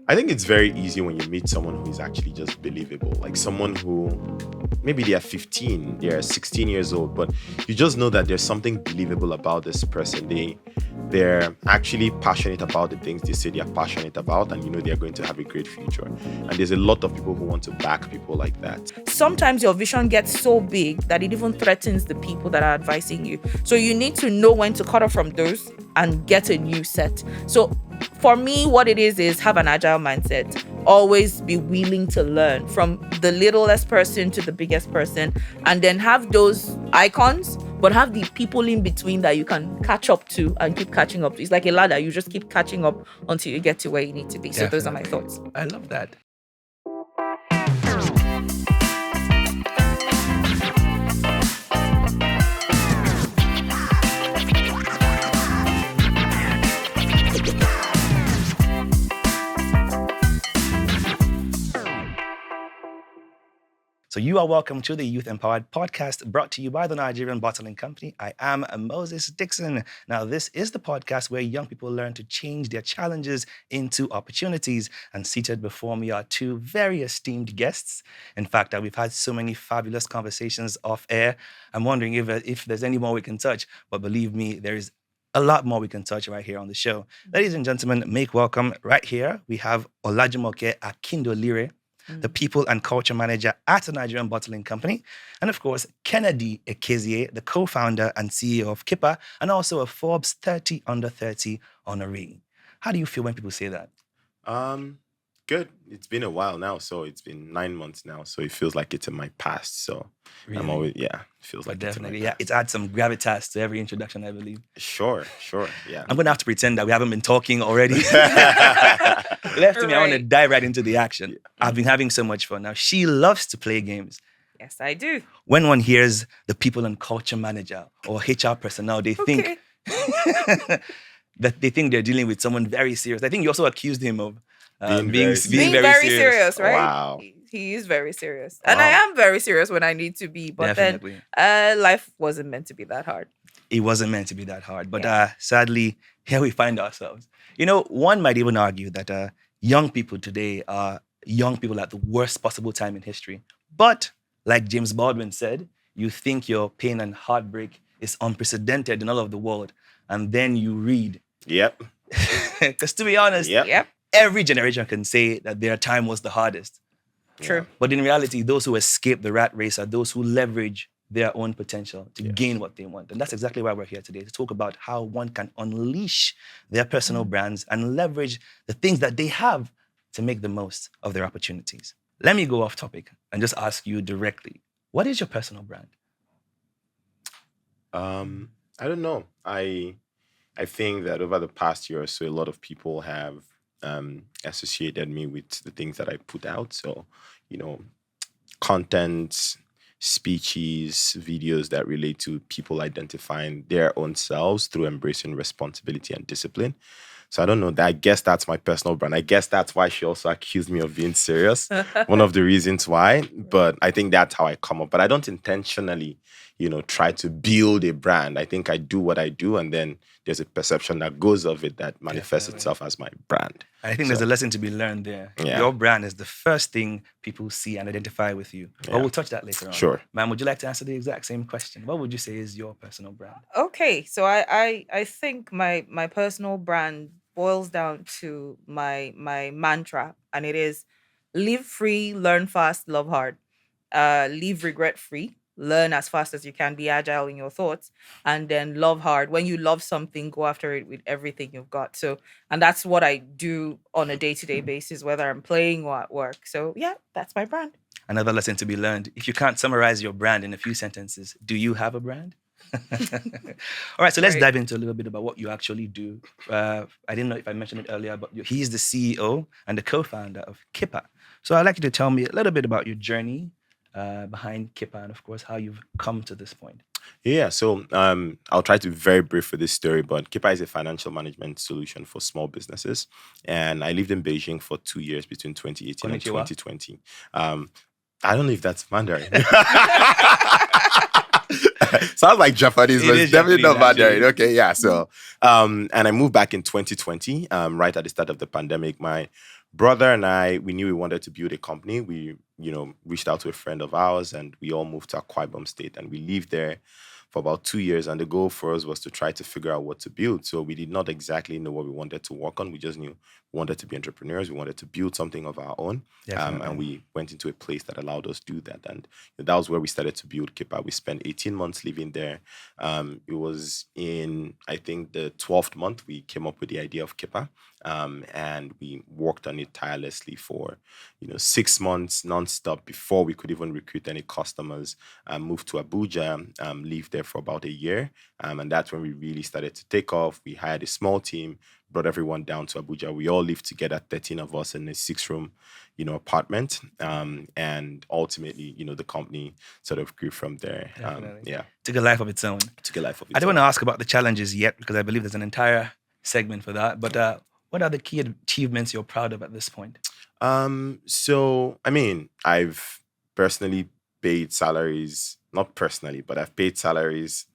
I think it's very easy when you meet someone who is actually just believable. Like someone who maybe they are 15, they are 16 years old, but you just know that there's something believable about this person. They're actually passionate about the things they say they are passionate about, and you know they're going to have a great future. And there's a lot of people who want to back people like that. Sometimes your vision gets so big that it even threatens the people that are advising you. So you need to know when to cut off from those and get a new set. So for me, what it is have an agile mindset. Always be willing to learn from the littlest person to the biggest person, and then have those icons, but have the people in between that you can catch up to and keep catching up to. It's like a ladder. You just keep catching up until you get to where you need to be. So those are my thoughts. I love that. So you are welcome to the Youth Empowered Podcast, brought to you by the Nigerian Bottling Company. I am Moses Dixon. Now, this is the podcast where young people learn to change their challenges into opportunities. And seated before me are two very esteemed guests. In fact, we've had so many fabulous conversations off air. I'm wondering if there's any more we can touch. But believe me, there is a lot more we can touch right here on the show. Ladies and gentlemen, make welcome right here. We have Olajumoke Akindolire, the People and Culture Manager at the Nigerian Bottling Company. And of course, Kennedy Ekezie, the co-founder and CEO of Kippa, and also a Forbes 30 Under 30 honoree. How do you feel when people say that? Good. It's been a while now, so it's been 9 months now, so it feels like it's in my past. So Really? I'm always, it feels like Definitely, it's in my past. It's add some gravitas to every introduction, I believe. Sure, yeah. I'm going to have to pretend that we haven't been talking already. Left to me, I want to dive right into the action. Yeah. I've been having so much fun. Now, she loves to play games. Yes, I do. When one hears the People and Culture Manager or HR personnel, they think that they're dealing with someone very serious. I think you also accused him of being very serious, right? Wow. He is very serious. And I am very serious when I need to be. But Definitely. Then life wasn't meant to be that hard. It wasn't meant to be that hard. But sadly, here we find ourselves. You know, one might even argue that young people today are young people at the worst possible time in history. But like James Baldwin said, you think your pain and heartbreak is unprecedented in all of the world. And then you read. Yep. Because to be honest, every generation can say that their time was the hardest. True. But in reality, those who escape the rat race are those who leverage their own potential to gain what they want. And that's exactly why we're here today, to talk about how one can unleash their personal brands and leverage the things that they have to make the most of their opportunities. Let me go off topic and just ask you directly, what is your personal brand? I don't know. I think that over the past year or so, a lot of people have associated me with the things that I put out. So, you know, content, speeches, videos that relate to people identifying their own selves through embracing responsibility and discipline. So I don't know. I guess that's my personal brand. I guess that's why she also accused me of being serious. One of the reasons why. But I think that's how I come up. But I don't intentionally, try to build a brand. I think I do what I do, and then there's a perception that goes of it that manifests itself as my brand. I think there's a lesson to be learned there. Yeah. Your brand is the first thing people see and identify with you. But we'll touch that later on. Sure. Ma'am, would you like to answer the exact same question? What would you say is your personal brand? Okay, so I think my personal brand boils down to my mantra, and it is live free, learn fast, love hard. Live regret free. Learn as fast as you can, be agile in your thoughts, and then love hard. When you love something, go after it with everything you've got. So, and that's what I do on a day-to-day basis, whether I'm playing or at work. So yeah, that's my brand. Another lesson to be learned. If you can't summarize your brand in a few sentences, do you have a brand? All right, so let's dive into a little bit about what you actually do. I didn't know if I mentioned it earlier, but he's the CEO and the co-founder of Kippa. So I'd like you to tell me a little bit about your journey behind Kippa, and of course, how you've come to this point. Yeah, so I'll try to be very brief for this story, but Kippa is a financial management solution for small businesses. And I lived in Beijing for 2 years between 2018 and 2020. I don't know if that's Mandarin. Sounds like Japanese, but it's definitely not Mandarin. Okay, yeah. So, and I moved back in 2020, right at the start of the pandemic. My brother and I, we knew we wanted to build a company. We, reached out to a friend of ours, and we all moved to Akwa Ibom State, and we lived there for about 2 years. And the goal for us was to try to figure out what to build. So we did not exactly know what we wanted to work on. We just knew we wanted to be entrepreneurs. We wanted to build something of our own. And we went into a place that allowed us to do that. And that was where we started to build Kippa. We spent 18 months living there. It was in, I think, the 12th month, we came up with the idea of Kippa. And we worked on it tirelessly for 6 months nonstop before we could even recruit any customers. Moved to Abuja, lived there for about a year, and that's when we really started to take off. We hired a small team, brought everyone down to Abuja. We all lived together, 13 of us in a 6-room apartment, and ultimately the company sort of grew from there. Took a life of its own. I don't want to ask about the challenges yet, because I believe there's an entire segment for that, but what are the key achievements you're proud of at this point? So, I mean, I've personally paid salaries, not personally, but I've paid salaries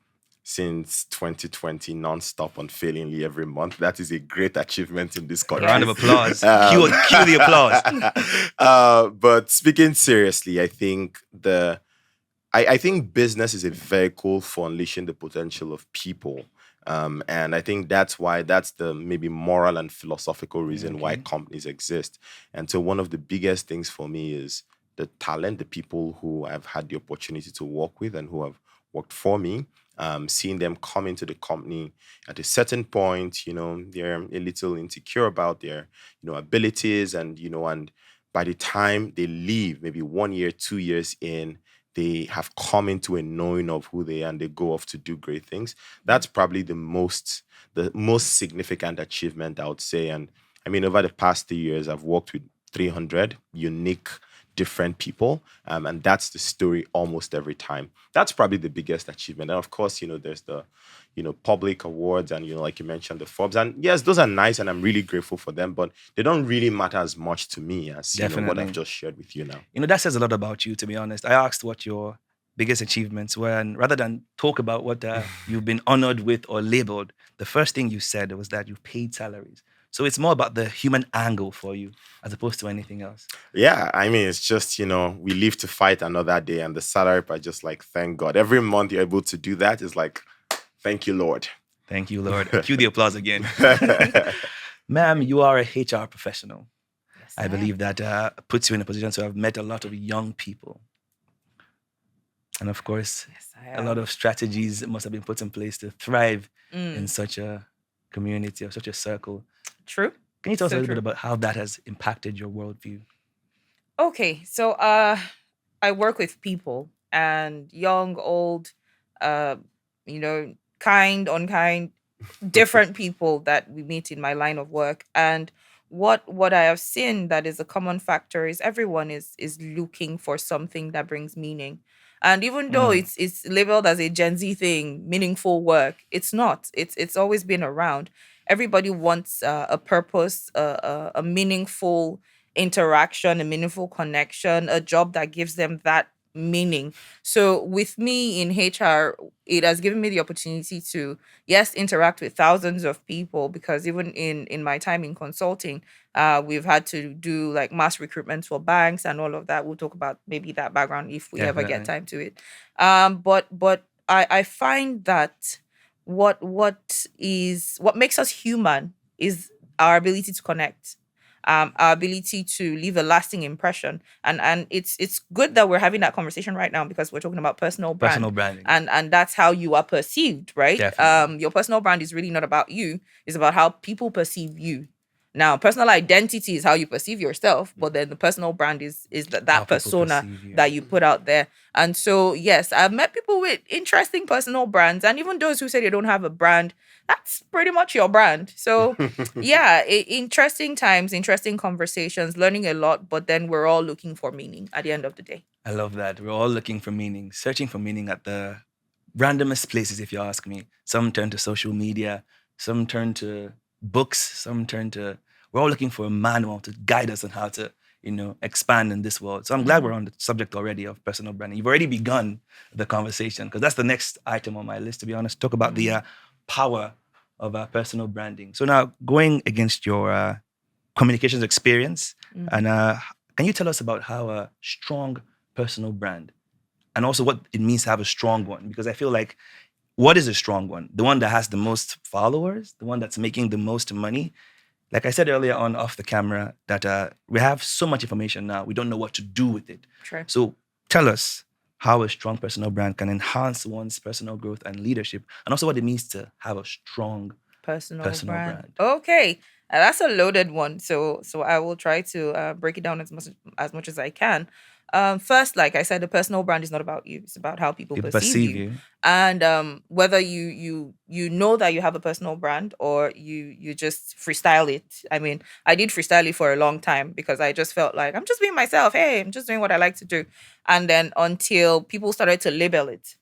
since 2020 nonstop unfailingly every month. That is a great achievement in this country. Round of applause. Cue the applause. But speaking seriously, I think I think business is a vehicle for unleashing the potential of people. And I think that's the maybe moral and philosophical reason why companies exist. And so one of the biggest things for me is the talent, the people who I've had the opportunity to work with and who have worked for me, seeing them come into the company at a certain point, they're a little insecure about their, abilities, and, and by the time they leave, maybe 1 year, 2 years in, they have come into a knowing of who they are, and they go off to do great things. That's probably the most significant achievement, I would say. And I mean, over the past 3 years, I've worked with 300 unique, different people, and that's the story almost every time. That's probably the biggest achievement. And of course, there's the public awards, and like you mentioned, the Forbes, and yes, those are nice, and I'm really grateful for them, but they don't really matter as much to me as what I've just shared with you now. That says a lot about you, to be honest. I asked what your biggest achievements were, and rather than talk about what you've been honored with or labeled, the first thing you said was that you've paid salaries. So it's more about the human angle for you as opposed to anything else. Yeah, I mean, it's just, we live to fight another day, and the salary are just like, thank God. Every month you're able to do that is like, thank you, Lord. Thank you, Lord. Cue the applause again. Ma'am, you are a HR professional. Yes, I believe that puts you in a position to have met a lot of young people. And of course, a lot of strategies must have been put in place to thrive in such a community or such a circle. True. Can you tell us a little bit about how that has impacted your worldview? Okay, so I work with people, and young, old, kind, unkind, different people that we meet in my line of work. And what I have seen that is a common factor is everyone is looking for something that brings meaning. And even though it's labeled as a Gen Z thing, meaningful work, it's not. It's always been around. Everybody wants a purpose, a meaningful interaction, a meaningful connection, a job that gives them that meaning. So with me in HR, it has given me the opportunity to, yes, interact with thousands of people, because even in my time in consulting, we've had to do like mass recruitment for banks and all of that. We'll talk about maybe that background if we ever get time to it. But I find that what makes us human is our ability to connect. Our ability to leave a lasting impression, and it's good that we're having that conversation right now, because we're talking about personal branding, and that's how you are perceived, right? Definitely. Your personal brand is really not about you; it's about how people perceive you. Now, personal identity is how you perceive yourself, but then the personal brand is that persona that you put out there. And so, yes, I've met people with interesting personal brands, and even those who say they don't have a brand, that's pretty much your brand. So, yeah, interesting times, interesting conversations, learning a lot, but then we're all looking for meaning at the end of the day. I love that. We're all looking for meaning, searching for meaning at the randomest places, if you ask me. Some turn to social media, some turn to books, some turn to... We're all looking for a manual to guide us on how to, expand in this world. So I'm glad we're on the subject already of personal branding. You've already begun the conversation, because that's the next item on my list, to be honest. Talk about the power of personal branding. So now, going against your communications experience. Mhm. And can you tell us about how a strong personal brand, and also what it means to have a strong one? Because I feel like, what is a strong one? The one that has the most followers, the one that's making the most money. Like I said earlier on off the camera, that we have so much information now, we don't know what to do with it. Sure. So tell us how a strong personal brand can enhance one's personal growth and leadership, and also what it means to have a strong Personal personal brand. brand. Okay. That's a loaded one. So I will try to break it down as much as I can. First, like I said, the personal brand is not about you. It's about how people People perceive perceive you. you. And whether you know that you have a personal brand or you just freestyle it. I mean, I did freestyle it for a long time because I just felt like I'm just being myself. Hey, I'm just doing what I like to do. And then until people started to label it.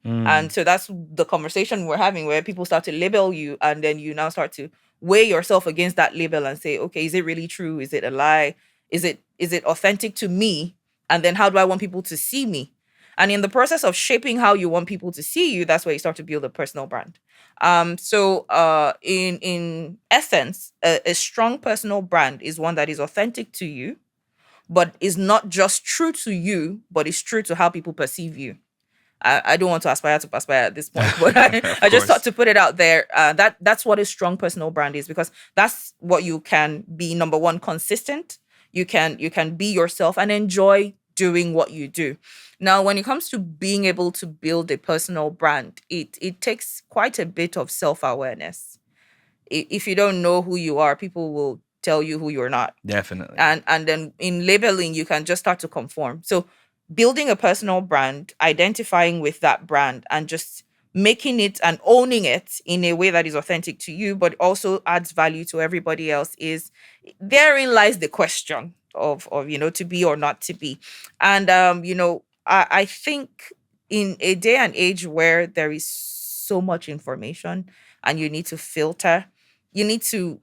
And so that's the conversation we're having, where people start to label you, and then you now start to weigh yourself against that label and say, okay, is it really true? Is it a lie? Is it authentic to me? And then how do I want people to see me? And in the process of shaping how you want people to see you, that's where you start to build a personal brand. In essence, a strong personal brand is one that is authentic to you, but is not just true to you, but is true to how people perceive you. I don't want to aspire to perspire at this point, but I just thought to put it out there. That's what a strong personal brand is, because that's what you can be. Number one, consistent. You can be yourself and enjoy doing what you do. Now, when it comes to being able to build a personal brand, it takes quite a bit of self-awareness. If you don't know who you are, people will tell you who you're not. Definitely. And then in labeling, you can just start to conform. So building a personal brand, identifying with that brand, and just making it and owning it in a way that is authentic to you, but also adds value to everybody else, is therein lies the question of to be or not to be. And I think in a day and age where there is so much information and you need to filter, you need to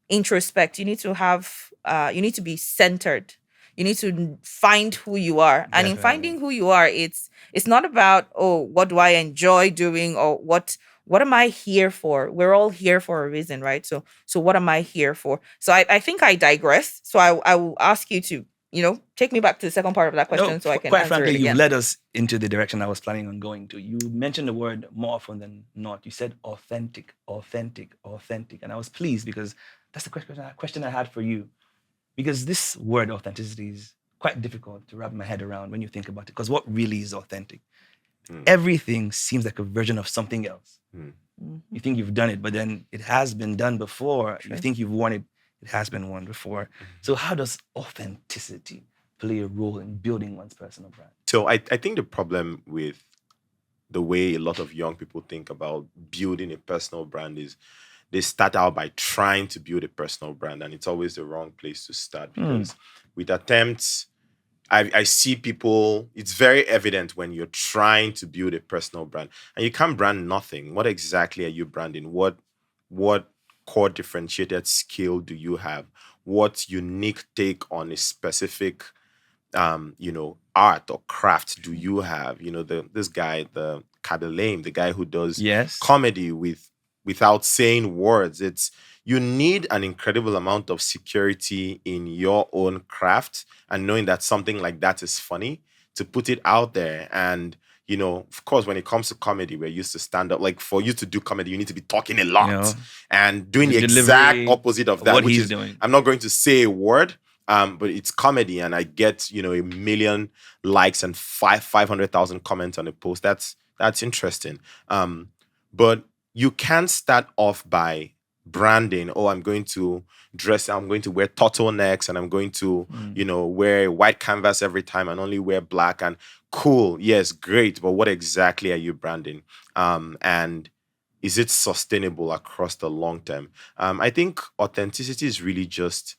introspect, you need to be centered, you need to find who you are. And in Definitely. finding who you are, it's not about, oh, what do I enjoy doing, or what am I here for? We're all here for a reason, right? So what am I here for? So I think I digress, so I will ask you to take me back to the second part of that question, No, so I can quite answer frankly, it you've again. led us into the direction I was planning on going to. You mentioned the word more often than not. You said authentic, authentic, authentic. And I was pleased, because that's the question I had for you. Because this word authenticity is quite difficult to wrap my head around when you think about it. Because what really is authentic? Everything seems like a version of something else. You think you've done it, but then it has been done before. Sure. You think you've won it, it has been won before. So how does authenticity play a role in building one's personal brand? So I think the problem with the way a lot of young people think about building a personal brand is they start out by trying to build a personal brand, and it's always the wrong place to start, because with attempts, I see people, it's very evident when you're trying to build a personal brand and you can't brand nothing. What exactly are you branding? What core differentiated skill do you have? What unique take on a specific art or craft do you have? This guy, the Kadalame, the guy who does Yes. comedy without saying words. You need an incredible amount of security in your own craft and knowing that something like that is funny to put it out there. And of course, when it comes to comedy, we're used to stand up. Like, for you to do comedy, you need to be talking a lot and doing the exact delivery, opposite of that, what which he's is doing. I'm not going to say a word, but it's comedy, and I get a million likes and 500,000 comments on a post. That's interesting. But you can start off by branding. Oh, I'm going to wear turtlenecks, and I'm going to wear white canvas every time and only wear black. And cool, yes, great, but what exactly are you branding? And is it sustainable across the long term? I think authenticity is really just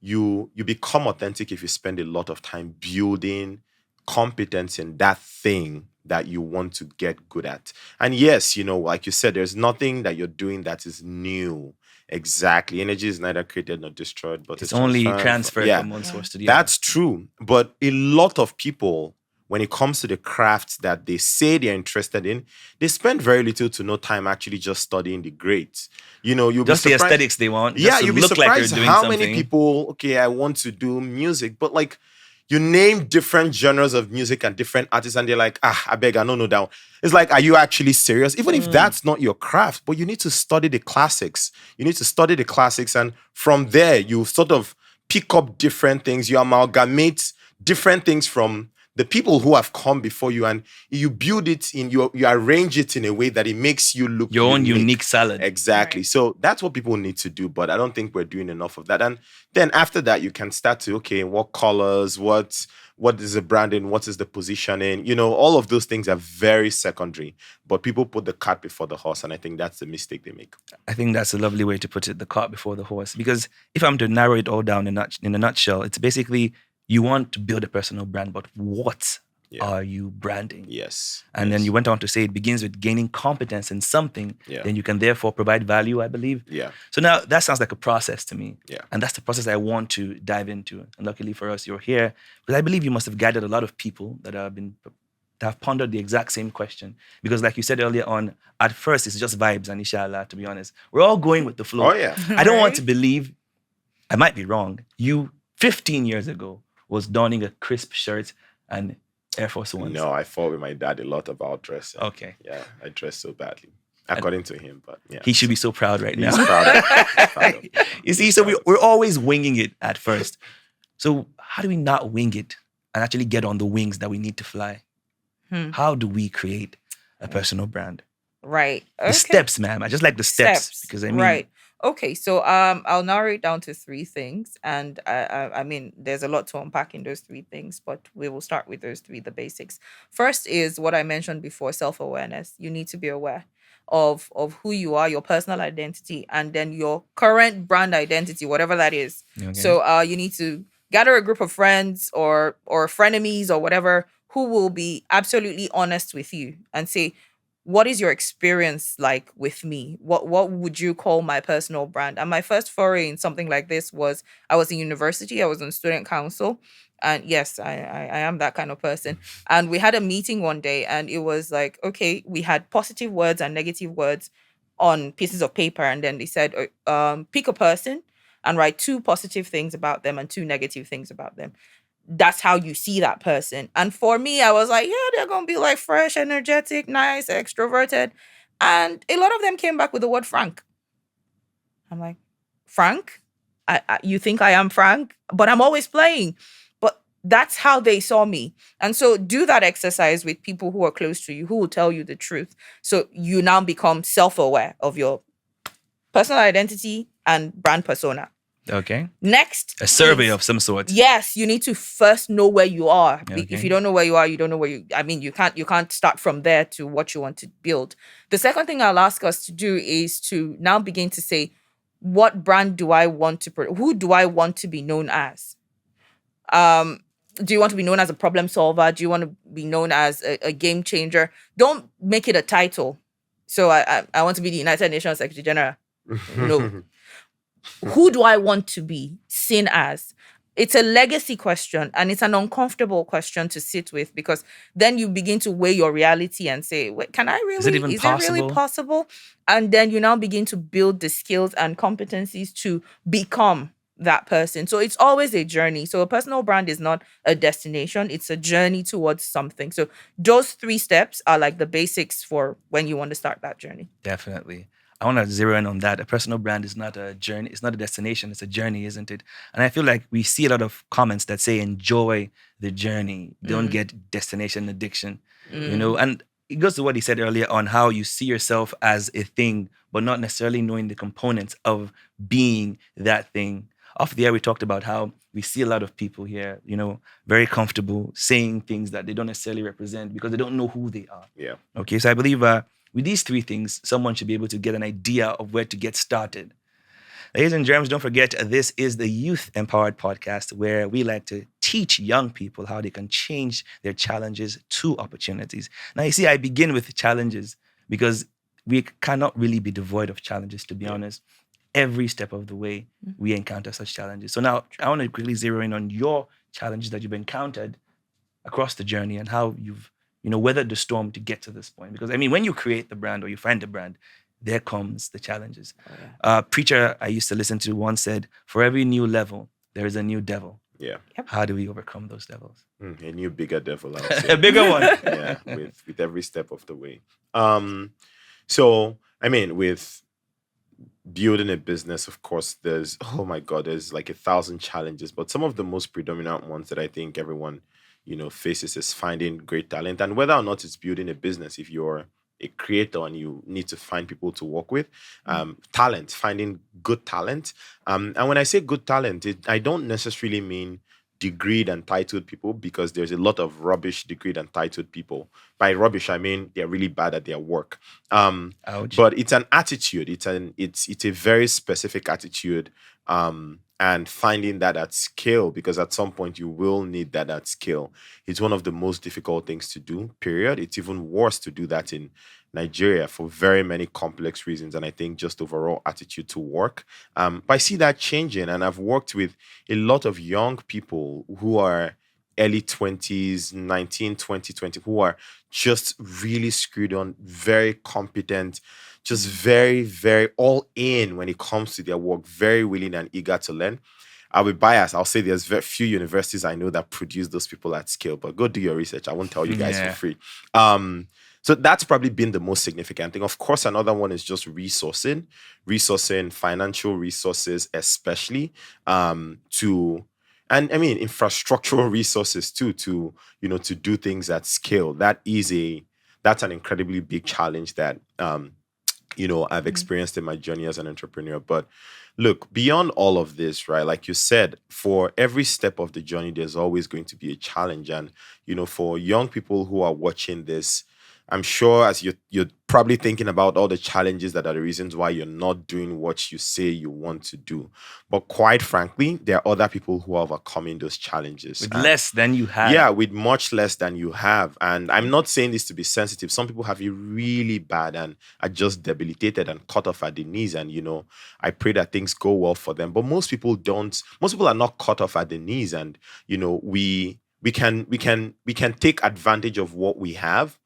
you become authentic if you spend a lot of time building competence in that thing that you want to get good at. And yes, like you said, there's nothing that you're doing that is new. Exactly. Energy is neither created nor destroyed, but It's only transferred Yeah, from one source to the other. that's true. But a lot of people, when it comes to the crafts that they say they're interested in, they spend very little to no time actually just studying the grades. You'll Just be the surprised. aesthetics they want. Yeah, Just to you'll be look like they're surprised doing how something. many people, okay, I want to do music, but like you name different genres of music and different artists, and they're like, I beg, I don't know that one. It's like, are you actually serious? Even if that's not your craft, but you need to study the classics. You need to study the classics, and from there, you sort of pick up different things. You amalgamate different things from the people who have come before you, and you build it in you arrange it in a way that it makes you look Your own unique salad. Exactly. Right. So that's what people need to do, but I don't think we're doing enough of that. And then after that, you can start to, okay, what colors, what is the branding, what is the positioning, all of those things are very secondary, but people put the cart before the horse, and I think that's the mistake they make. I think that's a lovely way to put it, the cart before the horse. Because if I'm to narrow it all down in a nutshell, it's basically you want to build a personal brand, but what are you branding? Yes. And then you went on to say it begins with gaining competence in something, then you can therefore provide value, I believe. Yeah. So now that sounds like a process to me. Yeah. And that's the process I want to dive into. And luckily for us, you're here. Because I believe you must have guided a lot of people that have pondered the exact same question. Because like you said earlier on, at first it's just vibes and inshallah, to be honest. We're all going with the flow. Oh, yeah. I don't want Right? to believe, I might be wrong, you 15 years ago was donning a crisp shirt and Air Force Ones. No, I fought with my dad a lot about dressing. Okay. Yeah, I dress so badly, according to him, but yeah. He should be so proud right now. He's proud of me. You see, so we're always winging it at first. So how do we not wing it and actually get on the wings that we need to fly? How do we create a personal brand? Right. The steps, ma'am. I just like the steps because I mean, right. Okay, so I'll narrow it down to 3 things, and I mean, there's a lot to unpack in those 3 things, but we will start with those 3, the basics. First is what I mentioned before: self-awareness. You need to be aware of who you are, your personal identity, and then your current brand identity, whatever that is. Okay. So you need to gather a group of friends or frenemies or whatever who will be absolutely honest with you and say, what is your experience like with me? What would you call my personal brand? And my first foray in something like this was, I was in university, I was on student council. And yes, I am that kind of person. And we had a meeting one day, and it was like, okay, we had positive words and negative words on pieces of paper. And then they said, pick a person and write 2 positive things about them and 2 negative things about them. That's how you see that person. And for me, I was like, yeah, they're going to be like fresh, energetic, nice, extroverted. And a lot of them came back with the word frank. I'm like, Frank? You think I am Frank? But I'm always playing. But that's how they saw me. And so do that exercise with people who are close to you, who will tell you the truth. So you now become self-aware of your personal identity and brand persona. Okay. Next, A survey of some sort. yes, you need to first know where you are. Okay. If you don't know where you are, you don't know where you can't start from there to what you want to build. The second thing I'll ask us to do is to now begin to say, what brand do I want to who do I want to be known as? Do you want to be known as a problem solver? Do you want to be known as a game changer? Don't make it a title. So I want to be the United Nations Secretary General. No. Who do I want to be seen as? It's a legacy question, and it's an uncomfortable question to sit with, because then you begin to weigh your reality and say, wait, can I really? Is it even possible? It really possible? And then you now begin to build the skills and competencies to become that person. So it's always a journey. So a personal brand is not a destination. It's a journey towards something. So those 3 steps are like the basics for when you want to start that journey. Definitely. I want to zero in on that. A personal brand is not a journey. It's not a destination. It's a journey, isn't it? And I feel like we see a lot of comments that say, enjoy the journey. Don't get destination addiction, you know? And it goes to what he said earlier on how you see yourself as a thing, but not necessarily knowing the components of being that thing. Off the air, we talked about how we see a lot of people here, you know, very comfortable saying things that they don't necessarily represent because they don't know who they are. Yeah. Okay, so I believe with these 3 things, someone should be able to get an idea of where to get started. Ladies and germs, don't forget, this is the Youth Empowered Podcast, where we like to teach young people how they can change their challenges to opportunities. Now, you see, I begin with challenges because we cannot really be devoid of challenges, to be honest. Every step of the way, we encounter such challenges. So now, I want to quickly zero in on your challenges that you've encountered across the journey and how you've, weathered the storm to get to this point. Because I mean, when you create the brand or you find the brand, there comes the challenges. Oh, yeah. Preacher I used to listen to once said, "For every new level, there is a new devil." Yeah. How do we overcome those devils? A new bigger devil, I would A say. bigger one. Yeah, with every step of the way. So I mean, with building a business, of course, there's there's like 1,000 challenges, but some of the most predominant ones that I think everyone, faces is finding great talent. And whether or not it's building a business, if you're a creator and you need to find people to work with, talent, finding good talent. And when I say good talent, I don't necessarily mean degreed and titled people, because there's a lot of rubbish degreed and titled people. By rubbish, I mean they're really bad at their work. Ouch. But it's an attitude. It's a very specific attitude. And finding that at scale, because at some point you will need that at scale. It's one of the most difficult things to do, period. It's even worse to do that in Nigeria for very many complex reasons. And I think just overall attitude to work. But I see that changing. And I've worked with a lot of young people who are early 20s, 19, 20, 20, who are just really screwed on, very competent, just very, very all in when it comes to their work, very willing and eager to learn. I'll be biased. I'll say there's very few universities I know that produce those people at scale, but go do your research. I won't tell you guys for free. So that's probably been the most significant thing. Of course, another one is just resourcing, financial resources, especially and I mean infrastructural resources too, to do things at scale. That's an incredibly big challenge that I've experienced in my journey as an entrepreneur. But look, beyond all of this, right? Like you said, for every step of the journey, there's always going to be a challenge. And, for young people who are watching this, I'm sure as you're probably thinking about all the challenges that are the reasons why you're not doing what you say you want to do. But quite frankly, there are other people who are overcoming those challenges. With less than you have. Yeah, with much less than you have. And I'm not saying this to be sensitive. Some people have it really bad and are just debilitated and cut off at the knees. And, I pray that things go well for them. But most people don't. Most people are not cut off at the knees. And, we can take advantage of what we have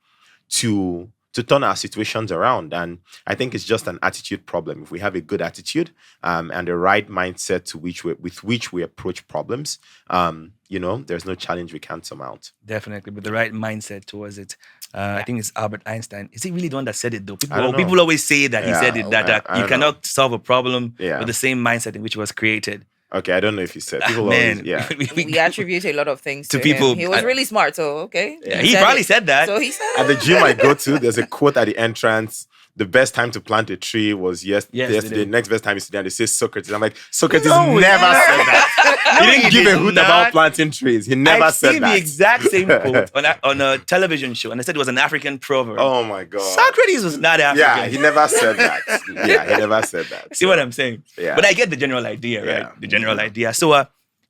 to turn our situations around. And I think it's just an attitude problem. If we have a good attitude and the right mindset with which we approach problems, there's no challenge we can't surmount. Definitely, with the right mindset towards it. I think it's Albert Einstein. Is he really the one that said it though? I don't know. People always say that he said it, that I you don't cannot solve a problem Yeah. with the same mindset in which it was created. Okay, I don't know if he said. People Man, always, yeah. We attribute a lot of things To to people. him. He was really smart, so okay. Yeah, he probably said that. So he said At the gym I go to, there's a quote at the entrance. The best time to plant a tree was yesterday. Next best time is today. And they say Socrates. I'm like, Socrates never said that. He didn't give a hoot about planting trees. He never I've said seen that. the exact same quote on a television show, and they said it was an African proverb. Oh my God. Socrates was not African. Yeah, he never said that. Yeah, he never said that. See what I'm saying? Yeah. But I get the general idea, right? Yeah. The general idea. So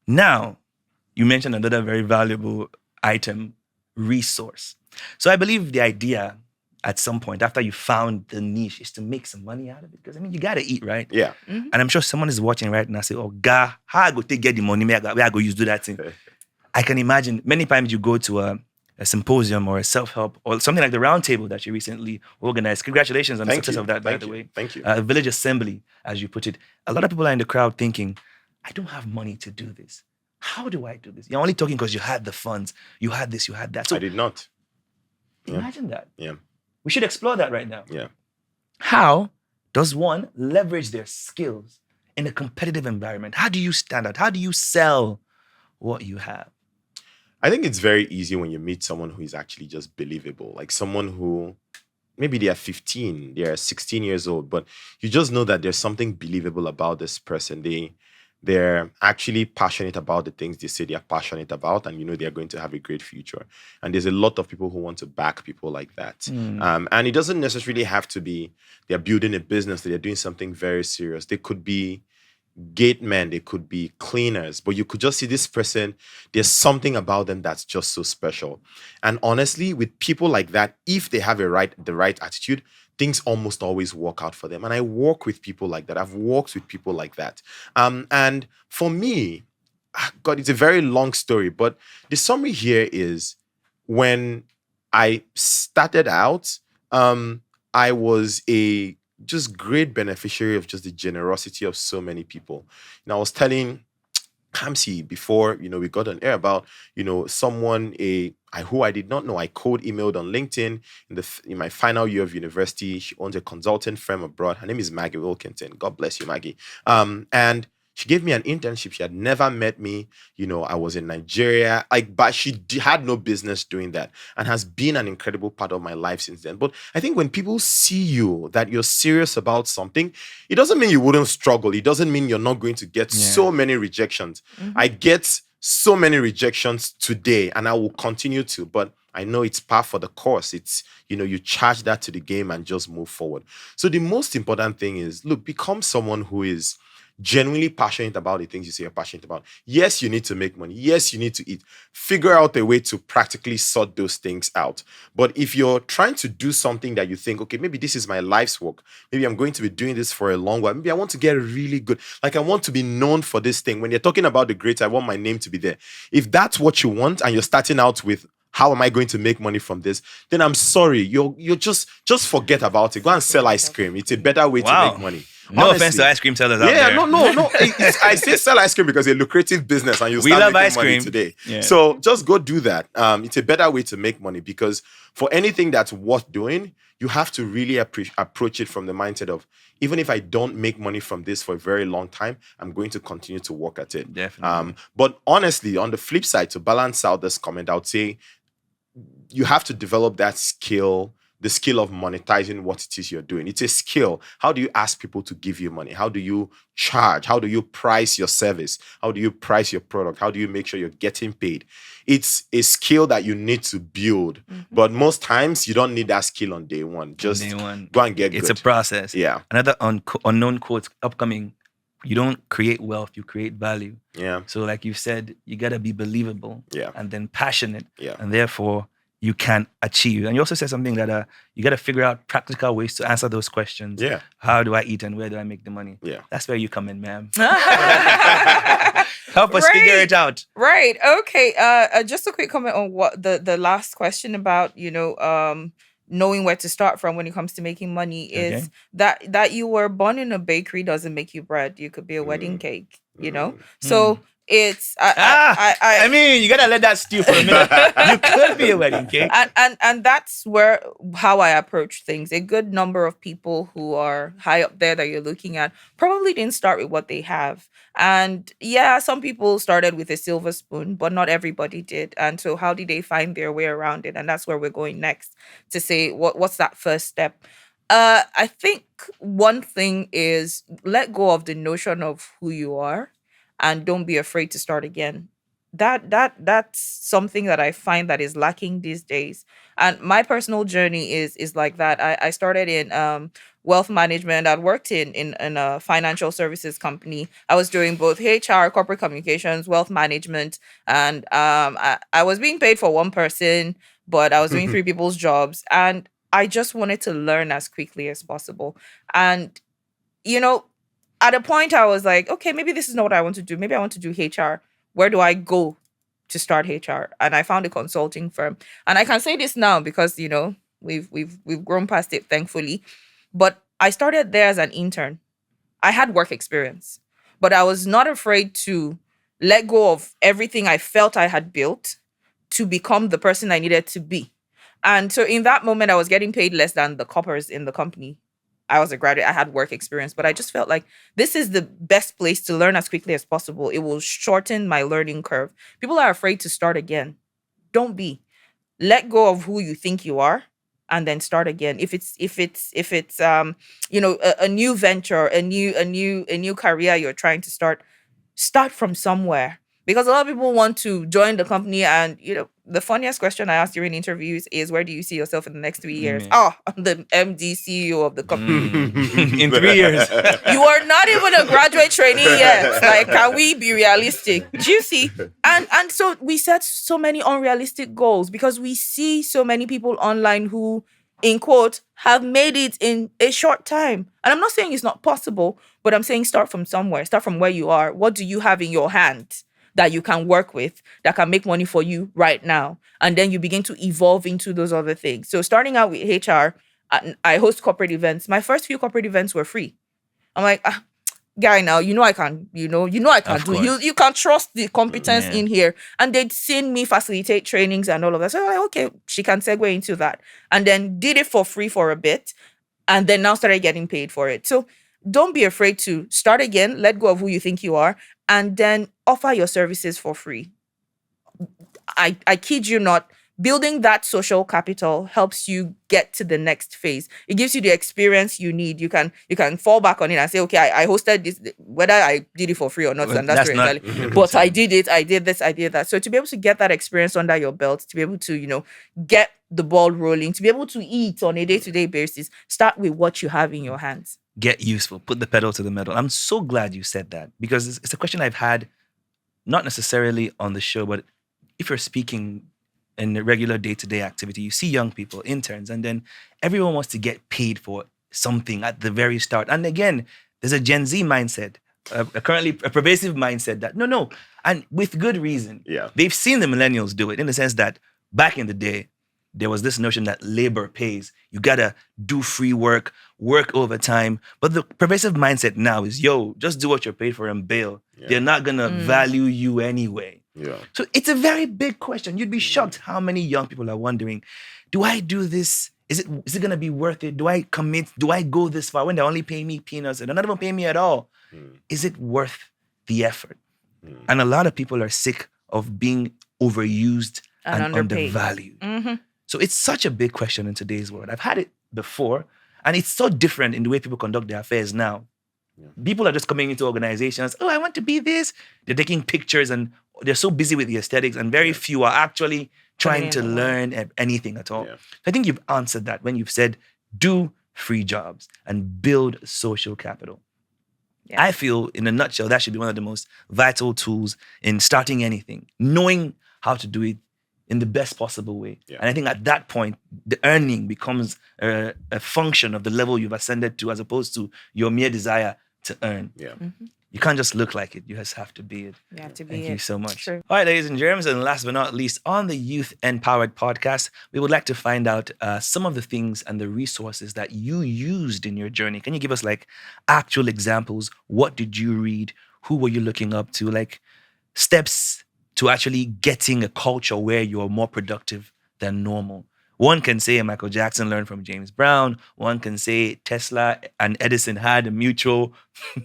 now, you mentioned another very valuable item, resource. So I believe the idea at some point, after you found the niche, is to make some money out of it. Because, I mean, you got to eat, right? Yeah. And I'm sure someone is watching right now and say, oh, God, how I go take get the money? Where I go use do that thing? I can imagine many times you go to a symposium or a self-help or something like the round table that you recently organized. Congratulations on the success of that, by the way. Thank you. Village assembly, as you put it. A lot of people are in the crowd thinking, I don't have money to do this. How do I do this? You're only talking because you had the funds. You had this, you had that. So I did not. imagine that. Yeah. We should explore that right now. Yeah. How does one leverage their skills in a competitive environment? How do you stand out? How do you sell what you have? I think it's very easy when you meet someone who is actually just believable, like someone who maybe they are 15, they are 16 years old, but you just know that there's something believable about this person. They're actually passionate about the things they say they're passionate about, and they're going to have a great future. And there's a lot of people who want to back people like that. And it doesn't necessarily have to be they're building a business, that they're doing something very serious. They could be gate men, they could be cleaners, but you could just see this person, there's something about them that's just so special. And honestly, with people like that, if they have the right attitude, things almost always work out for them. And I work with people like that. I've worked with people like that. And for me, God, it's a very long story, but the summary here is when I started out, I was a just great beneficiary of just the generosity of so many people. And I was telling Kamsi before, we got on air about, someone who I did not know. I cold emailed on LinkedIn in my final year of university. She owns a consulting firm abroad. Her name is Maggie Wilkinson. God bless you, Maggie. And she gave me an internship. She had never met me. I was in Nigeria. But she had no business doing that, and has been an incredible part of my life since then. But I think when people see you that you're serious about something, it doesn't mean you wouldn't struggle. It doesn't mean you're not going to get so many rejections. I get so many rejections today, and I will continue to. But I know it's par for the course. It's, you charge that to the game and just move forward. So the most important thing is, look, become someone who is genuinely passionate about the things you say you're passionate about. Yes, you need to make money. Yes, you need to eat. Figure out a way to practically sort those things out. But if you're trying to do something that you think, okay, maybe this is my life's work. Maybe I'm going to be doing this for a long while. Maybe I want to get really good. Like, I want to be known for this thing. When you're talking about the great, I want my name to be there. If that's what you want and you're starting out with, how am I going to make money from this? Then I'm sorry, you're just forget about it. Go and sell ice cream. It's a better way to make money. No offense to ice cream sellers out there. No. I say sell ice cream because it's a lucrative business and you start making money today. Yeah. So just go do that. It's a better way to make money, because for anything that's worth doing, you have to really approach it from the mindset of, even if I don't make money from this for a very long time, I'm going to continue to work at it. Definitely. But honestly, on the flip side, to balance out this comment, I would say you have to develop that skill, the skill of monetizing what it is you're doing. It's a skill. How do you ask people to give you money? How do you charge? How do you price your service? How do you price your product? How do you make sure you're getting paid? It's a skill that you need to build. But most times you don't need that skill on day one. Just go and get good. It's a process. Yeah. Another unknown quote upcoming: you don't create wealth, you create value. Yeah. So like you said, you got to be believable. Yeah. And then passionate. Yeah. And therefore you can achieve. And you also said something that you got to figure out practical ways to answer those questions. Yeah. How do I eat and where do I make the money? Yeah. That's where you come in, ma'am. Help us figure it out. Right. Okay. Just a quick comment on what the last question about, knowing where to start from when it comes to making money is that you were born in a bakery doesn't make you bread. You could be a wedding cake, So it's I mean, you gotta let that stew for a minute. You could be a wedding cake. And that's how I approach things. A good number of people who are high up there that you're looking at probably didn't start with what they have. And yeah, some people started with a silver spoon, but not everybody did. And so how did they find their way around it? And that's where we're going next, to say what's that first step. I think one thing is let go of the notion of who you are and don't be afraid to start again. That's something that I find that is lacking these days. And my personal journey is like that. I started in wealth management. I'd worked in a financial services company. I was doing both HR, corporate communications, wealth management, and I was being paid for one person, but I was doing three people's jobs. And I just wanted to learn as quickly as possible. And, at a point I was like, okay, maybe this is not what I want to do. Maybe I want to do HR. Where do I go to start HR? And I found a consulting firm. And I can say this now because, we've grown past it, thankfully. But I started there as an intern. I had work experience, but I was not afraid to let go of everything I felt I had built to become the person I needed to be. And so in that moment, I was getting paid less than the coppers in the company. I was a graduate. I had work experience, but I just felt like this is the best place to learn as quickly as possible. It will shorten my learning curve. People are afraid to start again. Don't be. Let go of who you think you are and then start again. If it's a new venture, a new career you're trying to start from somewhere. Because a lot of people want to join the company and, the funniest question I ask during interviews is, where do you see yourself in the next 3 years? I'm the MD CEO of the company. In 3 years. You are not even a graduate trainee yet. Like, can we be realistic? Do you see? And so we set so many unrealistic goals because we see so many people online who, in quote, have made it in a short time. And I'm not saying it's not possible, but I'm saying start from somewhere. Start from where you are. What do you have in your hand that you can work with that can make money for you right now. And then you begin to evolve into those other things. So starting out with HR, I host corporate events. My first few corporate events were free. I'm like, guy, now I can, I can Of do. course. You can trust the competence Yeah. in here. And they'd seen me facilitate trainings and all of that. So I'm like, okay, she can segue into that. And then did it for free for a bit. And then now started getting paid for it. So don't be afraid to start again, let go of who you think you are, and then offer your services for free. I kid you not, building that social capital helps you get to the next phase. It gives you the experience you need. You can fall back on it and say, okay, I hosted this, whether I did it for free or not, Well, and that's that's not- really, but I did it, I did this, I did that. So to be able to get that experience under your belt, to be able to, get the ball rolling, to be able to eat on a day-to-day basis, start with what you have in your hands. Get useful. Put the pedal to the metal. I'm so glad you said that, because it's a question I've had, not necessarily on the show, but if you're speaking in a regular day-to-day activity, you see young people, interns, and then everyone wants to get paid for something at the very start. And again, there's a Gen Z mindset, currently a pervasive mindset that no, and with good reason. Yeah. They've seen the millennials do it, in the sense that back in the day, there was this notion that labor pays. You gotta do free work overtime. But the pervasive mindset now is, just do what you're paid for and bail. Yeah. They're not gonna value you anyway. Yeah. So it's a very big question. You'd be shocked how many young people are wondering, do I do this? Is it gonna be worth it? Do I commit? Do I go this far when they're only paying me peanuts and they're not even paying me at all? Is it worth the effort? And a lot of people are sick of being overused and underpaid. undervalued. Mm-hmm. So it's such a big question in today's world. I've had it before, and it's so different in the way people conduct their affairs now. People are just coming into organizations, I want to be this. They're taking pictures and they're so busy with the aesthetics, and very few are actually trying to learn anything at all. Yeah. I think you've answered that when you've said, do free jobs and build social capital. Yeah. I feel, in a nutshell, that should be one of the most vital tools in starting anything, knowing how to do it in the best possible way. Yeah. And I think at that point, the earning becomes a function of the level you've ascended to, as opposed to your mere desire to earn. Yeah. You can't just look like it. You just have to be it. You have to be Thank it. you so much. True. All right, ladies and germs, and last but not least, on the Youth Empowered podcast, we would like to find out some of the things and the resources that you used in your journey. Can you give us actual examples? What did you read? Who were you looking up to? Steps to actually getting a culture where you're more productive than normal. One can say Michael Jackson learned from James Brown. One can say Tesla and Edison had a mutual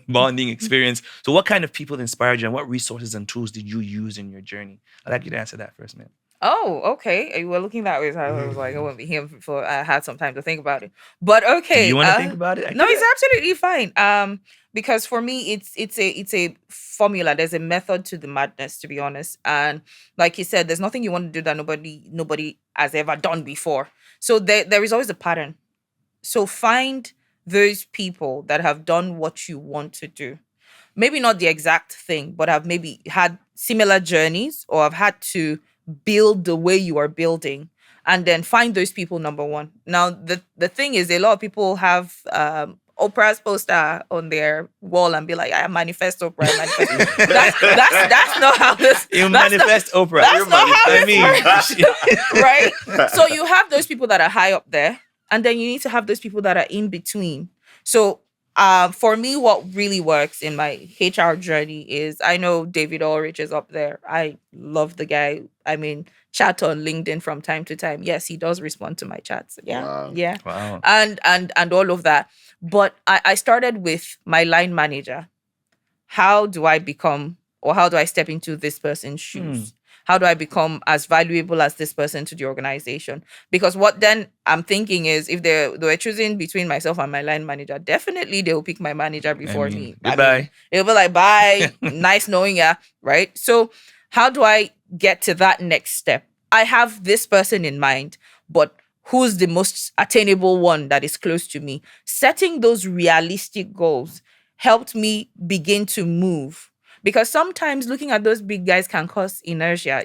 bonding experience. So what kind of people inspired you, and what resources and tools did you use in your journey? I'd like you to answer that first, man. Oh, okay. You were looking that way. So I was like, I won't be here before I had some time to think about it. But okay. Do you want to think about it? No, it's absolutely fine. Because for me, it's a formula. There's a method to the madness, to be honest. And like you said, there's nothing you want to do that nobody has ever done before. So there is always a pattern. So find those people that have done what you want to do. Maybe not the exact thing, but have maybe had similar journeys, or have had to build the way you are building, and then find those people, number one. Now, the thing is, a lot of people have Oprah's poster on their wall and be like, I manifest Oprah. I manifest. that's not how this. You manifest Oprah. That's not how this works. Right? So you have those people that are high up there, and then you need to have those people that are in between. So for me, what really works in my HR journey is, I know David Ulrich is up there. I love the guy. I mean, chat on LinkedIn from time to time. Yes, he does respond to my chats. Yeah. Wow. Yeah. Wow. And all of that. But I started with my line manager. How do I become, or how do I step into this person's shoes? How do I become as valuable as this person to the organization? Because what then I'm thinking is, if they were choosing between myself and my line manager, definitely they'll pick my manager before me. Goodbye. It'll be like, bye, nice knowing ya, right? So how do I get to that next step? I have this person in mind, but who's the most attainable one that is close to me? Setting those realistic goals helped me begin to move. Because sometimes looking at those big guys can cause inertia.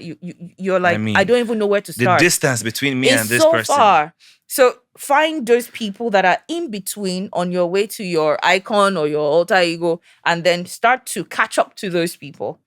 You're like, I don't even know where to start. The distance between me and this so person. far. So find those people that are in between on your way to your icon or your alter ego, and then start to catch up to those people.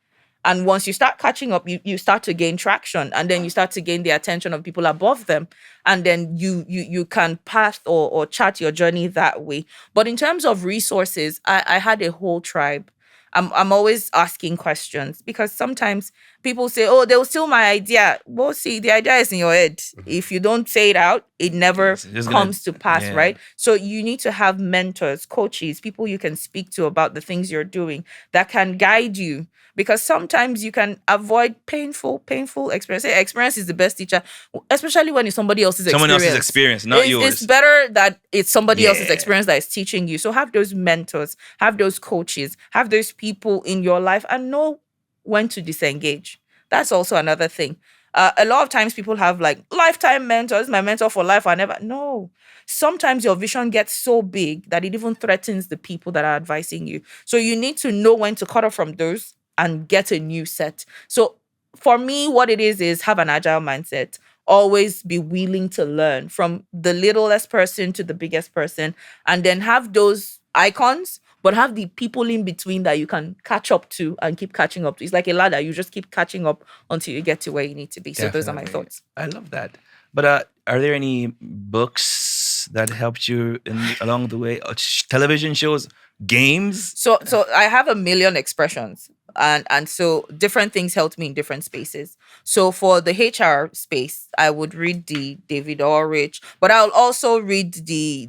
And once you start catching up, you start to gain traction, and then you start to gain the attention of people above them. And then you can path or chart your journey that way. But in terms of resources, I had a whole tribe. I'm always asking questions, because sometimes people say, oh, they'll steal my idea. Well, see, the idea is in your head. If you don't say it out, it never It's just comes to pass, yeah. right? So you need to have mentors, coaches, people you can speak to about the things you're doing that can guide you. Because sometimes you can avoid painful experience. Experience is the best teacher, especially when it's somebody else's Someone experience. else's experience, not yours. It's better that it's somebody else's Yeah. experience that is teaching you. So have those mentors, have those coaches, have those people in your life, and know when to disengage. That's also another thing. A lot of times people have like lifetime mentors, my mentor for life. No. Sometimes your vision gets so big that it even threatens the people that are advising you. So you need to know when to cut off from those and get a new set. So for me, what it is have an agile mindset. Always be willing to learn from the littlest person to the biggest person, and then have those icons, but have the people in between that you can catch up to and keep catching up to. It's like a ladder. You just keep catching up until you get to where you need to be. So those are my Definitely. thoughts. I love that. But are there any books that helped you along the way? Or television shows, games? So I have a million expressions, and so different things helped me in different spaces. So for the HR space, I would read the David Ulrich, but I'll also read the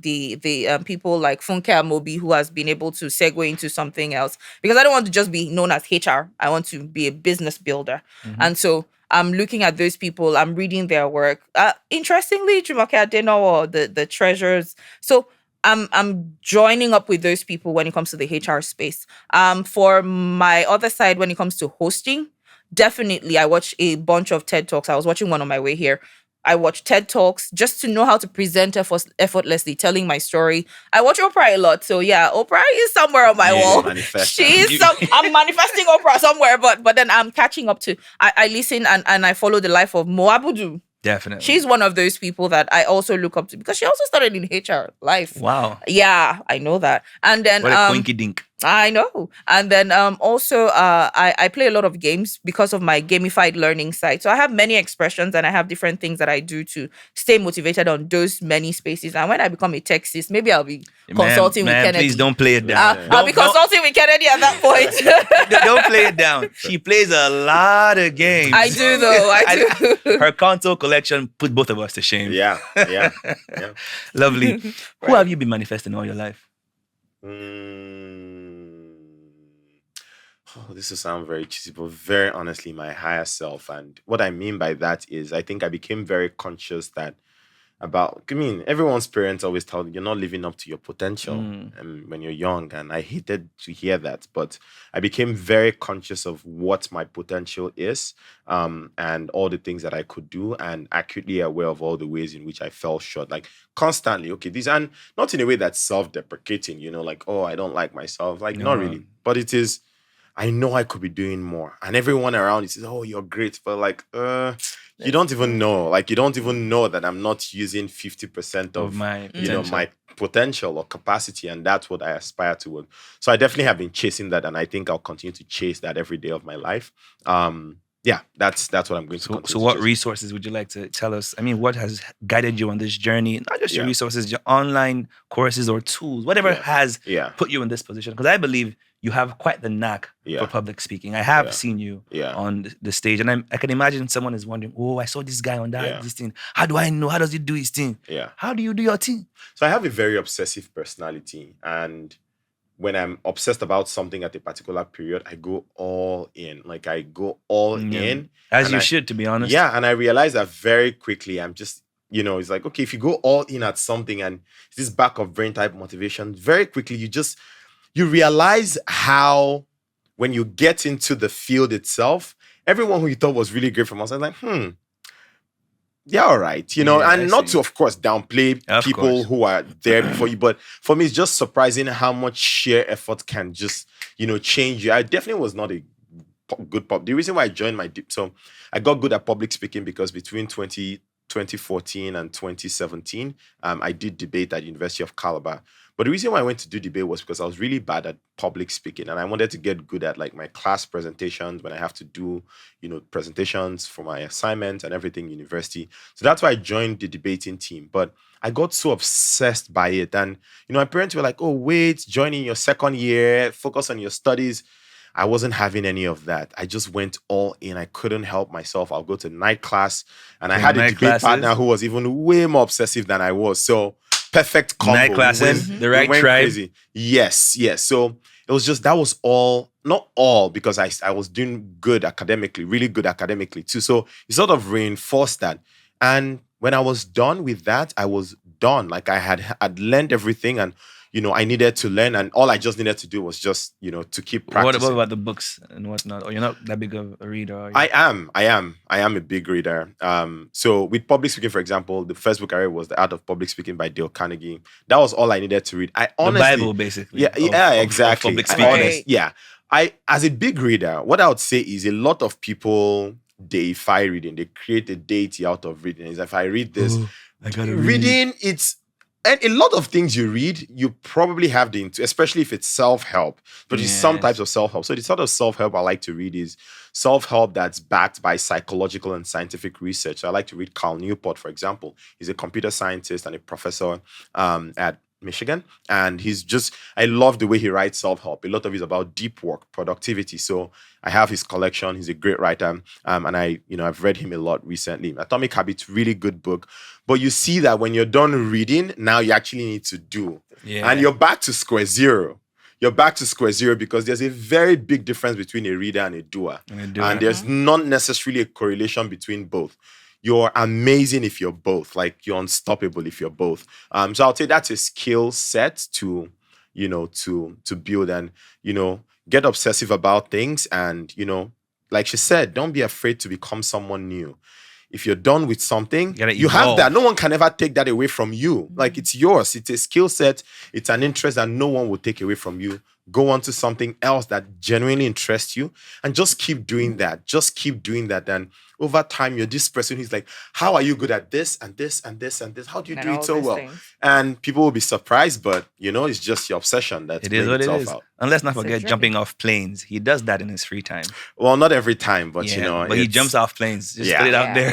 people like Funke Amobi, who has been able to segue into something else, because I don't want to just be known as HR. I want to be a business builder, and so I'm looking at those people. I'm reading their work. Interestingly, Jumoke Adenowo, the treasures. So I'm joining up with those people when it comes to the HR space. For my other side, when it comes to hosting, definitely I watch a bunch of TED Talks. I was watching one on my way here. I watch TED Talks just to know how to present effortlessly, telling my story. I watch Oprah a lot. So yeah, Oprah is somewhere on my wall. I'm manifesting Oprah somewhere, but then I'm catching up to, I listen and I follow the life of Mo Abudu. Definitely. She's one of those people that I also look up to, because she also started in HR life. Wow. Yeah, I know that. And then What a quinky dink. I know. And then also I play a lot of games because of my gamified learning side. So I have many expressions, and I have different things that I do to stay motivated on those many spaces. And when I become a Texas, maybe I'll be consulting with Kennedy. Please don't play it down. I'll be consulting with Kennedy at that point. Don't play it down. She plays a lot of games. I do though. I do. Her console collection put both of us to shame. Yeah. Lovely. Who have you been manifesting all your life? Oh, this will sound very cheesy, but very honestly, my higher self. And what I mean by that is, I think I became very conscious that everyone's parents always tell you you're not living up to your potential when you're young. And I hated to hear that. But I became very conscious of what my potential is, and all the things that I could do, and acutely aware of all the ways in which I fell short. Like constantly, okay, these, and not in a way that's self-deprecating, like, oh, I don't like myself. Like, not really. But it is, I know I could be doing more. And everyone around you says, oh, you're great. But like, you don't even know. Like, you don't even know that I'm not using 50% of my potential. my potential or capacity. And that's what I aspire to. So I definitely have been chasing that. And I think I'll continue to chase that every day of my life. Yeah, that's what I'm going to continue. So what resources would you like to tell us? I mean, what has guided you on this journey? Not just your resources, your online courses or tools, whatever has put you in this position. Because I believe you have quite the knack for public speaking. I have seen you on the stage, and I can imagine someone is wondering, oh, I saw this guy on this thing. How do I know? How does he do his thing? Yeah. How do you do your thing? So I have a very obsessive personality, and when I'm obsessed about something at a particular period, I go all in. Like, I go all in. As you should, to be honest. Yeah, and I realize that very quickly. I'm just, it's like, okay, if you go all in at something and this back of brain type motivation, very quickly you realize how, when you get into the field itself, everyone who you thought was really great from us, I was like, yeah, all right, and not to, of course, downplay people who are there before you, but for me, it's just surprising how much sheer effort can just, change you. I definitely was not a good pop. The reason why I joined so I got good at public speaking because between 2012 2014 and 2017, I did debate at University of Calabar. But the reason why I went to do debate was because I was really bad at public speaking, and I wanted to get good at like my class presentations when I have to do, presentations for my assignments and everything in university. So that's why I joined the debating team. But I got so obsessed by it, and my parents were like, "Oh, wait, join in your second year, focus on your studies." I wasn't having any of that. I just went all in. I couldn't help myself. I'll go to night class, and I had a night debate classes? partner who was even way more obsessive than I was. So perfect combo. Night classes, the right went tribe. crazy. Yes. So it was just, that was all, not all, because I was doing good academically, really good academically too. So it sort of reinforced that. And when I was done with that, I was done. Like I'd learned everything, and I needed to learn, and all I just needed to do was just to keep practicing. What about the books and whatnot? Or you're not that big of a reader? Are you? I am a big reader. So with public speaking, for example, the first book I read was The Art of Public Speaking by Dale Carnegie. That was all I needed to read. I honestly, the Bible, basically. Exactly. Public I speaking. Okay. Yeah. As a big reader, what I would say is a lot of people deify reading. They create a deity out of reading. Is if I read this, I gotta reading, and a lot of things you read, you probably have especially if it's self-help, but it's some Yes. types of self-help. So the sort of self-help I like to read is self-help that's backed by psychological and scientific research. So I like to read Cal Newport, for example. He's a computer scientist and a professor at Michigan. And I love the way he writes self-help. A lot of it is about deep work, productivity. So I have his collection. He's a great writer. And I've read him a lot recently. Atomic Habits, really good book. But you see that when you're done reading, now you actually need to do. Yeah. And you're back to square zero. You're back to square zero because there's a very big difference between a reader and a doer. And there's not necessarily a correlation between both. You're amazing if you're both. Like you're unstoppable if you're both. So I'll say that's a skill set to build and, get obsessive about things. And, like she said, don't be afraid to become someone new. If you're done with something, you have that. No one can ever take that away from you. Like it's yours. It's a skill set. It's an interest that no one will take away from you. Go on to something else that genuinely interests you and just keep doing that. Just keep doing that. And over time, you're this person who's like, how are you good at this and this and this and this? How do you do it so well? And people will be surprised, but it's just your obsession that's it is what it is. out. And let's not forget jumping off planes. He does that in his free time. Well, not every time, but but he jumps off planes. Just put it out Yeah.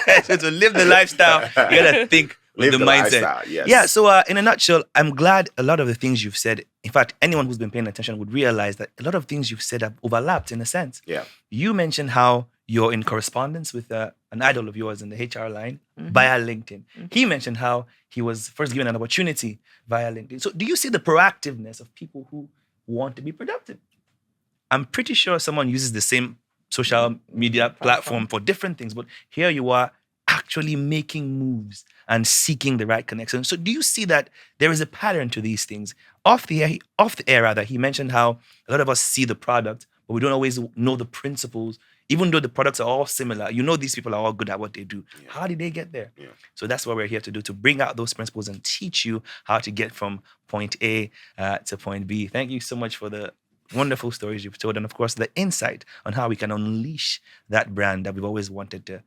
there. So to live the lifestyle, you gotta think with Live the mindset. lifestyle, yes. Yeah. So in a nutshell, I'm glad a lot of the things you've said. In fact, anyone who's been paying attention would realize that a lot of things you've said have overlapped in a sense. Yeah. You mentioned how you're in correspondence with an idol of yours in the HR line via LinkedIn. He mentioned how he was first given an opportunity via LinkedIn. So do you see the proactiveness of people who want to be productive? I'm pretty sure someone uses the same social media platform for different things, but here you are actually making moves and seeking the right connection. So do you see that there is a pattern to these things? Off the air, rather, he mentioned how a lot of us see the product, but we don't always know the principles. Even though the products are all similar, these people are all good at what they do. Yeah. How did they get there? Yeah. So that's what we're here to do, to bring out those principles and teach you how to get from point A to point B. Thank you so much for the wonderful stories you've told, and of course, the insight on how we can unleash that brand that we've always wanted to,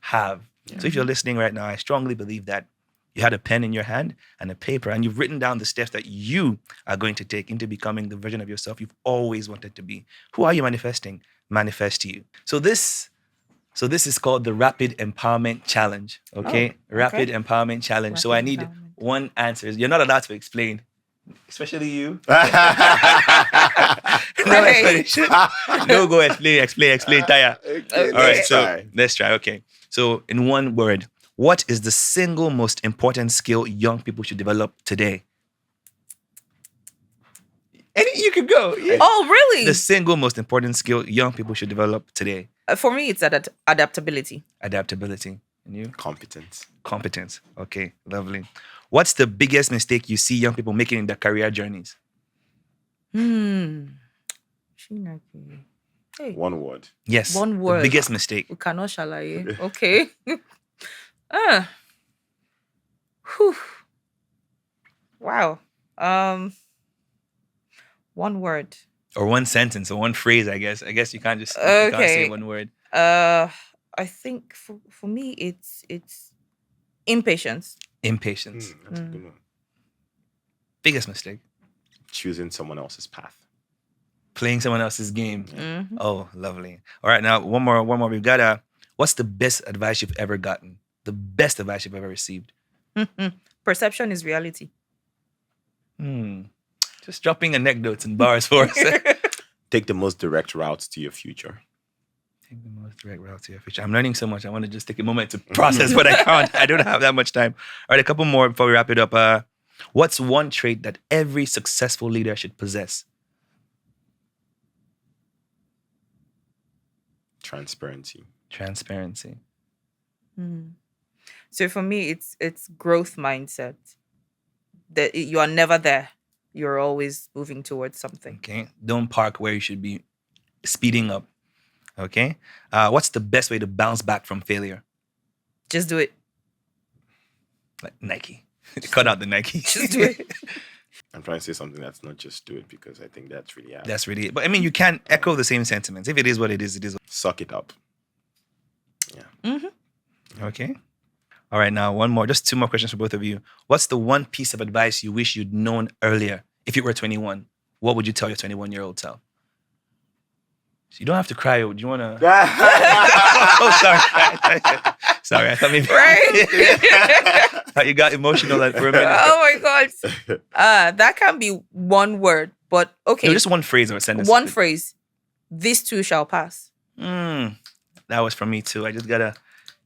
have. Yeah. So if you're listening right now, I strongly believe that you had a pen in your hand and a paper, and you've written down the steps that you are going to take into becoming the version of yourself you've always wanted to be. Who are you manifesting? Manifest you. So this is called the Rapid Empowerment Challenge. Okay? Rapid Empowerment Challenge. Rapid so I need one answer. You're not allowed to explain, especially you. No explanation. No, go explain, Taya. Okay, all right, so let's try. Okay. So in one word, what is the single most important skill young people should develop today? You could go. Yeah. Oh, really? The single most important skill young people should develop today. For me, it's adaptability. Adaptability. And you? Competence. Okay, lovely. What's the biggest mistake you see young people making in their career journeys? Hey. One word. Yes. One word. The biggest mistake. We cannot shalaye. Okay. Wow. One word. Or one sentence or one phrase, I guess. I guess you can't just you can't say one word. I think for me, it's impatience. Impatience. That's a good one. Biggest mistake. Choosing someone else's path. Playing someone else's game. Mhm. Oh, lovely. All right, now one more. We've got what's the best advice you've ever gotten? The best advice you've ever received? Perception is reality. Just dropping anecdotes and bars for us. Take the most direct route to your future. Take the most direct route to your future. I'm learning so much. I want to just take a moment to process what I can't. I don't have that much time. All right, a couple more before we wrap it up. What's one trait that every successful leader should possess? Transparency. Transparency. So for me, it's growth mindset. That you are never there. You're always moving towards something. Okay. Don't park where you should be speeding up. Okay. What's the best way to bounce back from failure? Just do it. Like Nike. Cut out the Nike. Just do it. I'm trying to say something that's not just do it, because I think that's really apt. That's really it. But I mean, you can echo the same sentiments. If it is what it is, it is. Suck it up. Yeah. Okay. All right, now one more. Just two more questions for both of you. What's the one piece of advice you wish you'd known earlier? If you were 21, what would you tell your 21-year-old self? So you don't have to cry. Do you want to? Oh, sorry. Sorry, I thought maybe. Right? Thought you got emotional for a minute. Oh my God. That can be one word, but okay. No, just one phrase or a sentence. One phrase. This too shall pass. That was from me too. I just gotta.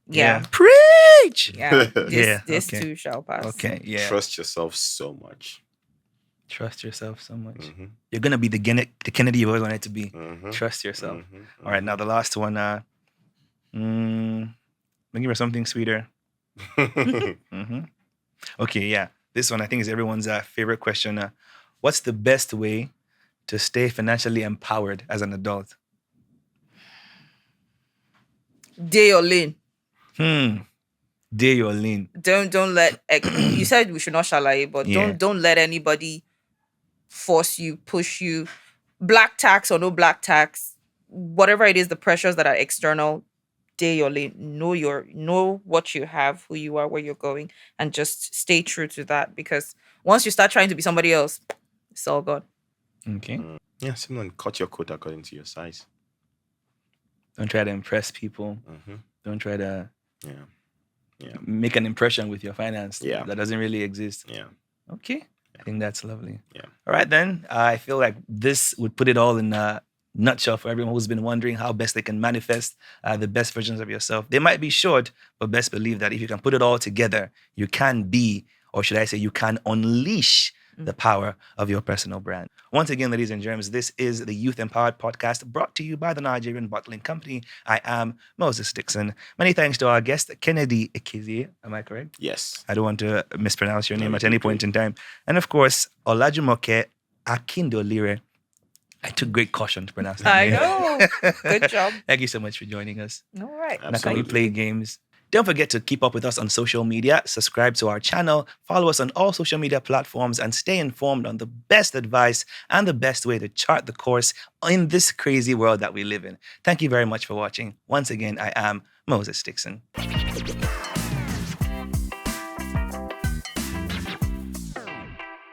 Yeah. Preach. Yeah. Yeah, This okay. too shall pass. Okay. Yeah. Trust yourself so much. Trust yourself so much. Mm-hmm. You're gonna be the Kennedy you always wanted to be. Mm-hmm. Trust yourself. Mm-hmm. All right. Now the last one. Let me give her something sweeter. Okay. Yeah. This one I think is everyone's favorite question. What's the best way to stay financially empowered as an adult? Day your lane. Day your lane. Don't let you said we should not shalaye, but Yeah. don't let anybody force you, push you, black tax or no black tax, whatever it is, the pressures that are external. Day your lane. Know what you have, who you are, where you're going, and just stay true to that. Because once you start trying to be somebody else, it's all gone. Okay. Yeah, someone cut your coat according to your size. Don't try to impress people. Mm-hmm. Don't try to Yeah. make an impression with your finance. Yeah. That doesn't really exist. Yeah. Okay. I think that's lovely. Yeah. All right, then. I feel like this would put it all in a nutshell for everyone who's been wondering how best they can manifest the best versions of yourself. They might be short, but best believe that if you can put it all together, you can be, or should I say, you can unleash the power of your personal brand. Once again, ladies and germs, this is the Youth Empowered Podcast brought to you by the Nigerian Bottling Company. I am Moses Dixon. Many thanks to our guest, Kennedy Ekezie. Am I correct? Yes. I don't want to mispronounce your name No, at you any did point great. in time. And of course, Olajumoke Akindolire. I took great caution to pronounce that I name. know. Good job. Thank you so much for joining us. All right. Now, can we Absolutely. play games? Don't forget to keep up with us on social media, subscribe to our channel, follow us on all social media platforms, and stay informed on the best advice and the best way to chart the course in this crazy world that we live in. Thank you very much for watching. Once again, I am Moses Dixon.